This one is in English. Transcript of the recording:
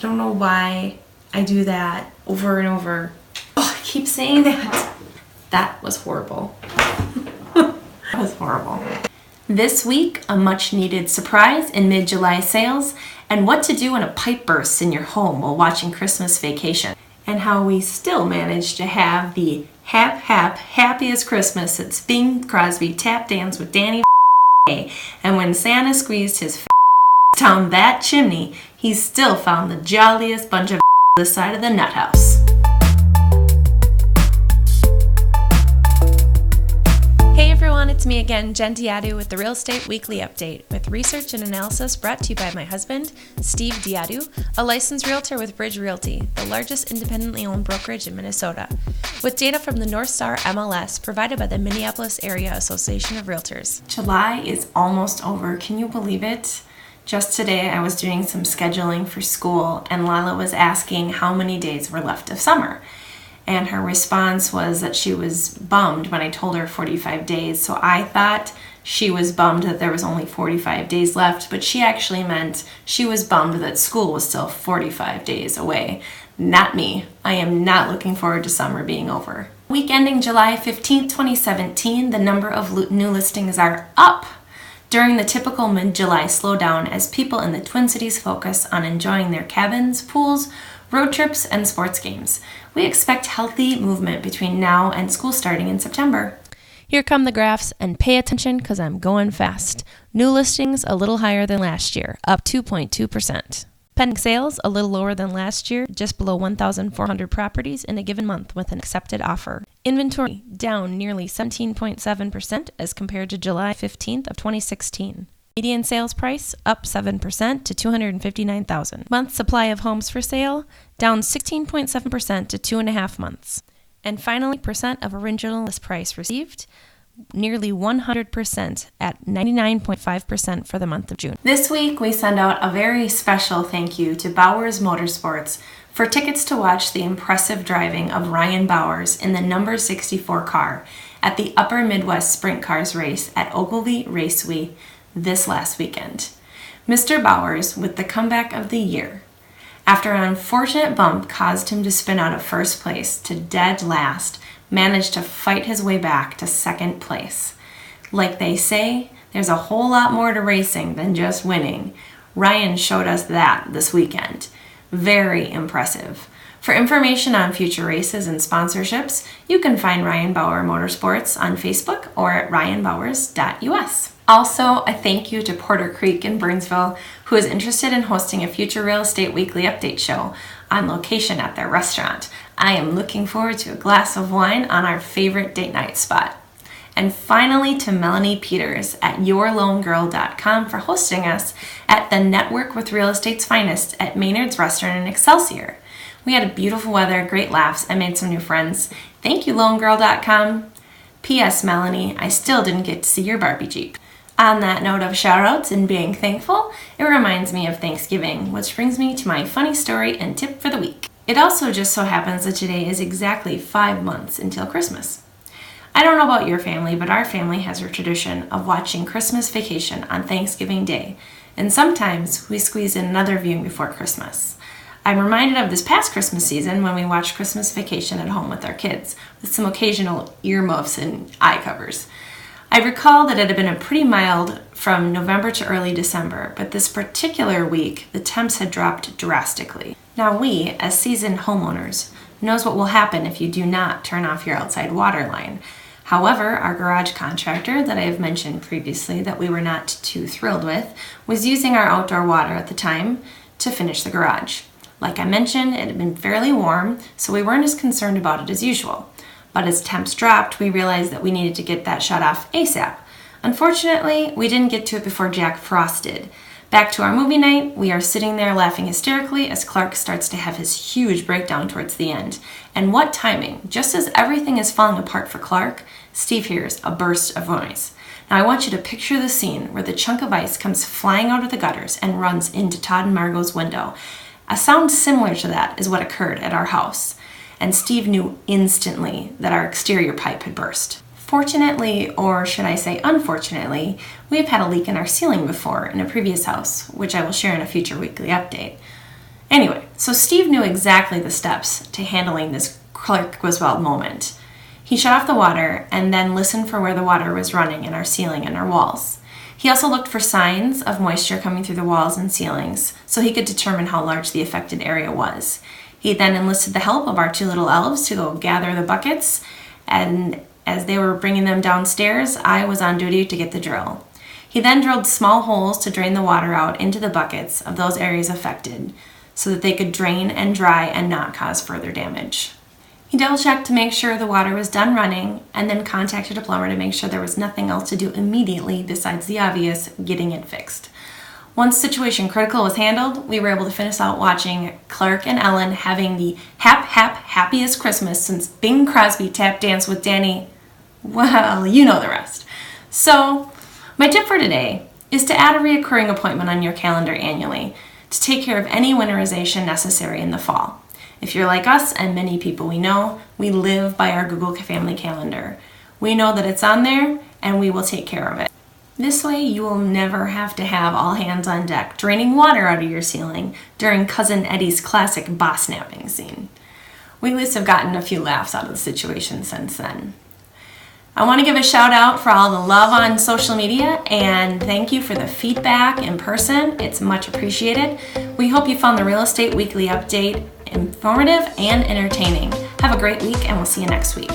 don't know why I do that over and over. Oh, I keep saying that. That was horrible. That was horrible. This week, a much needed surprise in mid-July sales, and what to do when a pipe bursts in your home while watching Christmas Vacation, and how we still managed to have the happiest Christmas since Bing Crosby tap danced with Danny and when Santa squeezed his down that chimney, he still found the jolliest bunch of this side of the nut house. Hey everyone, it's me again, Jen Diadu with the Real Estate Weekly Update, with research and analysis brought to you by my husband, Steve Diadu, a licensed realtor with Bridge Realty, the largest independently owned brokerage in Minnesota, with data from the North Star MLS provided by the Minneapolis Area Association of Realtors. July is almost over. Can you believe it? Just today I was doing some scheduling for school and Lila was asking how many days were left of summer. And her response was that she was bummed when I told her 45 days. So I thought she was bummed that there was only 45 days left, but she actually meant she was bummed that school was still 45 days away. Not me. I am not looking forward to summer being over. Week ending July 15th, 2017, the number of new listings are up during the typical mid-July slowdown as people in the Twin Cities focus on enjoying their cabins, pools, road trips, and sports games. We expect healthy movement between now and school starting in September. Here come the graphs, and pay attention because I'm going fast. New listings a little higher than last year, up 2.2%. Pending sales a little lower than last year, just below 1,400 properties in a given month with an accepted offer. Inventory down nearly 17.7% as compared to July 15th of 2016. Median sales price up 7% to $259,000. Month supply of homes for sale down 16.7% to 2.5 months. And finally, percent of original list price received nearly 100% at 99.5% for the month of June. This week we send out a very special thank you to Bowers Motorsports for tickets to watch the impressive driving of Ryan Bowers in the number 64 car at the Upper Midwest Sprint Cars race at Ogilvie Raceway this last weekend. Mr. Bowers, with the comeback of the year, after an unfortunate bump caused him to spin out of first place to dead last, managed to fight his way back to second place. Like they say, there's a whole lot more to racing than just winning. Ryan showed us that this weekend. Very impressive. For information on future races and sponsorships, you can find Ryan Bauer Motorsports on Facebook or at ryanbowers.us. Also, a thank you to Porter Creek in Burnsville, who is interested in hosting a future Real Estate Weekly Update show on location at their restaurant. I am looking forward to a glass of wine on our favorite date night spot. And finally, to Melanie Peters at yourlonegirl.com for hosting us at the Network with Real Estate's Finest at Maynard's Restaurant in Excelsior. We had beautiful weather, great laughs, and made some new friends. Thank you, lonegirl.com. P.S. Melanie, I still didn't get to see your Barbie Jeep. On that note of shoutouts and being thankful, it reminds me of Thanksgiving, which brings me to my funny story and tip for the week. It also just so happens that today is exactly 5 months until Christmas. I don't know about your family, but our family has a tradition of watching Christmas Vacation on Thanksgiving Day, and sometimes we squeeze in another viewing before Christmas. I'm reminded of this past Christmas season when we watched Christmas Vacation at home with our kids, with some occasional earmuffs and eye covers. I recall that it had been a pretty mild from November to early December, but this particular week, the temps had dropped drastically. Now we, as seasoned homeowners, knows what will happen if you do not turn off your outside water line. However, our garage contractor that I have mentioned previously that we were not too thrilled with was using our outdoor water at the time to finish the garage. Like I mentioned, it had been fairly warm, so we weren't as concerned about it as usual. But as temps dropped, we realized that we needed to get that shut off ASAP. Unfortunately, we didn't get to it before Jack Frost did. Back to our movie night, we are sitting there laughing hysterically as Clark starts to have his huge breakdown towards the end. And what timing! Just as everything is falling apart for Clark, Steve hears a burst of noise. Now I want you to picture the scene where the chunk of ice comes flying out of the gutters and runs into Todd and Margot's window. A sound similar to that is what occurred at our house. And Steve knew instantly that our exterior pipe had burst. Fortunately, or should I say unfortunately, we have had a leak in our ceiling before in a previous house, which I will share in a future weekly update. Anyway, So Steve knew exactly the steps to handling this Clark Griswold moment. He shut off the water and then listened for where the water was running in our ceiling and our walls. He also looked for signs of moisture coming through the walls and ceilings so he could determine how large the affected area was. He then enlisted the help of our two little elves to go gather the buckets, and as they were bringing them downstairs, I was on duty to get the drill. He then drilled small holes to drain the water out into the buckets of those areas affected so that they could drain and dry and not cause further damage. He double-checked to make sure the water was done running and then contacted a plumber to make sure there was nothing else to do immediately besides the obvious, getting it fixed. Once situation critical was handled, we were able to finish out watching Clark and Ellen having the happiest Christmas since Bing Crosby tap danced with Danny. Well, you know the rest. So, my tip for today is to add a recurring appointment on your calendar annually to take care of any winterization necessary in the fall. If you're like us and many people we know, we live by our Google Family Calendar. We know that it's on there and we will take care of it. This way you will never have to have all hands on deck draining water out of your ceiling during Cousin Eddie's classic boss napping scene. We at least have gotten a few laughs out of the situation since then. I want to give a shout out for all the love on social media and thank you for the feedback in person. It's much appreciated. We hope you found the Real Estate Weekly Update informative and entertaining. Have a great week and we'll see you next week.